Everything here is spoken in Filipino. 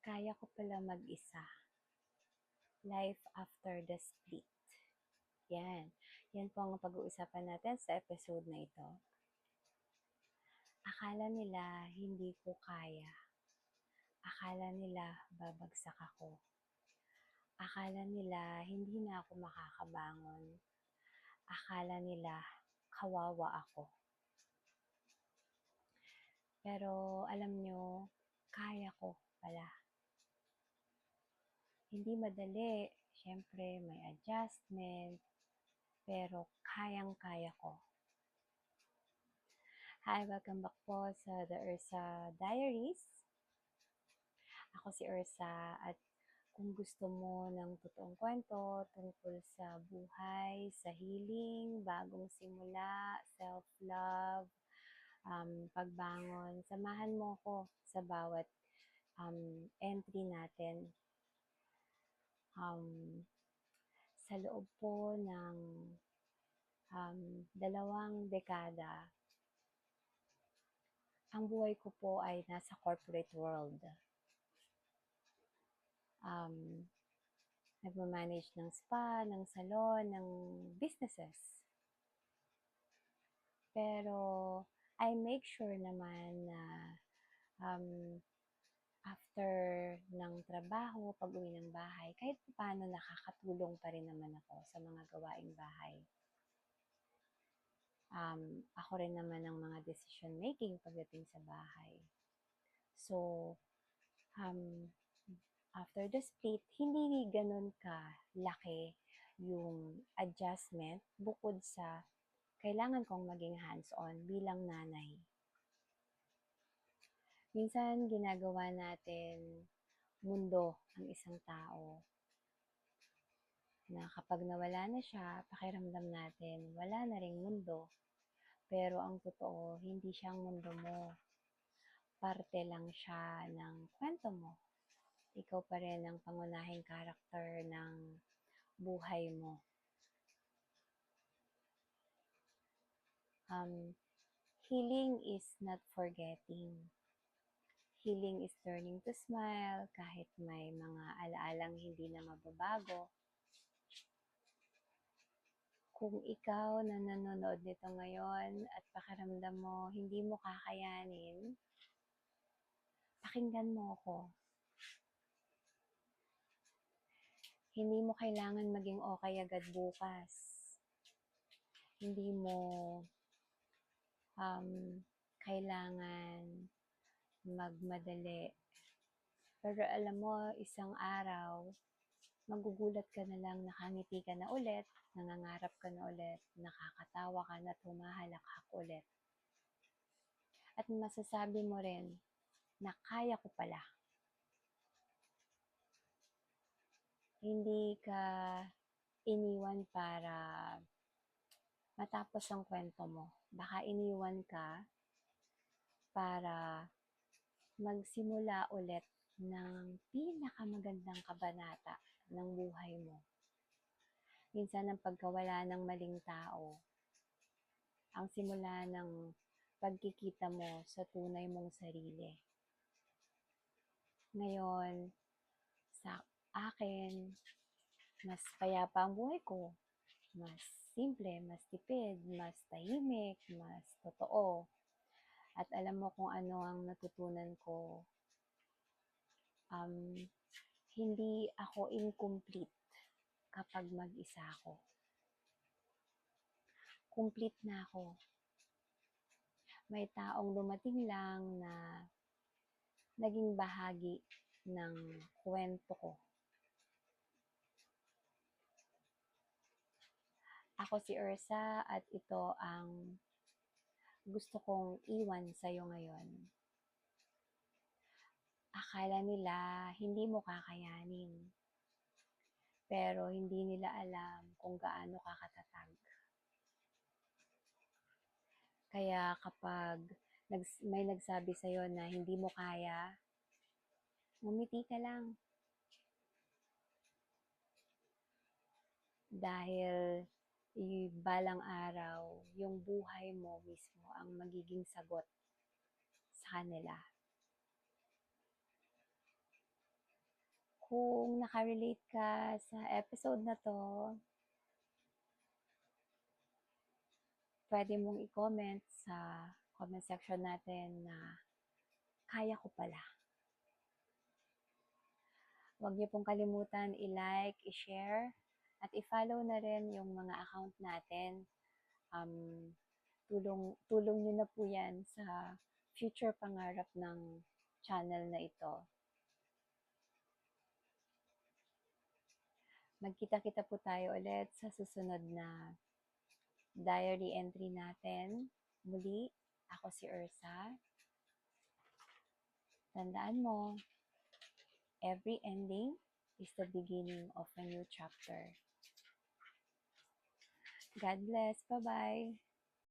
Kaya ko pala mag-isa. Life after the split. Yan. Yan po ang pag-uusapan natin sa episode na ito. Akala nila hindi ko kaya. Akala nila babagsak ako. Akala nila hindi na ako makakabangon. Akala nila kawawa ako. Pero alam nyo, kaya ko pala. Hindi madali. Siyempre, may adjustment. Pero kayang-kaya ko. Hi, welcome back po sa The Ursa Diaries. Ako si Ursa at kung gusto mo ng totoong kwento tungkol sa buhay, sa healing, bagong simula, self-love, pagbangon, samahan mo ko sa bawat entry natin. Sa loob po ng 2 dekada, ang buhay ko po ay nasa corporate world. Nagmamanage ng spa, ng salon, ng businesses. Pero I make sure naman na after ng trabaho, pag-uwi ng bahay, kahit paano nakakatulong pa rin naman ako sa mga gawaing bahay. Ako rin naman ang mga decision making pagdating sa bahay. So, after the split, hindi ganun laki yung adjustment bukod sa kailangan kong maging hands-on bilang nanay. Minsan, ginagawa natin mundo ang isang tao na kapag nawala na siya, pakiramdam natin, wala na ring mundo. Pero ang totoo, hindi siyang mundo mo. Parte lang siya ng kwento mo. Ikaw pa rin ang pangunahing karakter ng buhay mo. Healing is not forgetting. Healing is learning to smile kahit may mga alaalang hindi na mababago. Kung ikaw na nanonood nito ngayon at pakiramdam mo hindi mo kakayanin, pakinggan mo ako. Hindi mo kailangan maging okay agad bukas. Hindi mo kailangan magmadali. Pero alam mo, isang araw, magugulat ka na lang, nakangiti ka na ulit, nangangarap ka na ulit, nakakatawa ka na, humahalakhak ulit. At masasabi mo rin na kaya ko pala. Hindi ka iniwan para matapos ang kwento mo. Baka iniwan ka para magsimula ulit ng pinakamagandang kabanata ng buhay mo. Minsan ang pagkawala ng maling tao, ang simula ng pagkikita mo sa tunay mong sarili. Ngayon, sa akin, mas payapa ang buhay ko. Mas simple, mas tipid, mas tahimik, mas totoo. At alam mo kung ano ang natutunan ko. Hindi ako incomplete kapag mag-isa ako. Complete na ako. May taong dumating lang na naging bahagi ng kwento ko. Ako si Ursa at ito ang gusto kong iwan sa'yo ngayon. Akala nila hindi mo kakayanin. Pero hindi nila alam kung gaano ka katatag. Kaya kapag may nagsabi sa'yo na hindi mo kaya, ngumiti ka lang. Dahil balang araw, yung buhay mo mismo ang magiging sagot sa kanila. Kung nakarelate ka sa episode na to, pwede mong i-comment sa comment section natin na kaya ko pala. Huwag niyo pong kalimutan i-like, i-share, at i-follow na rin yung mga account natin. Tulong niyo na po yan sa future pangarap ng channel na ito. Magkita-kita po tayo ulit sa susunod na diary entry natin. Muli, ako si Ursa. Tandaan mo, every ending is the beginning of a new chapter. God bless. Bye-bye.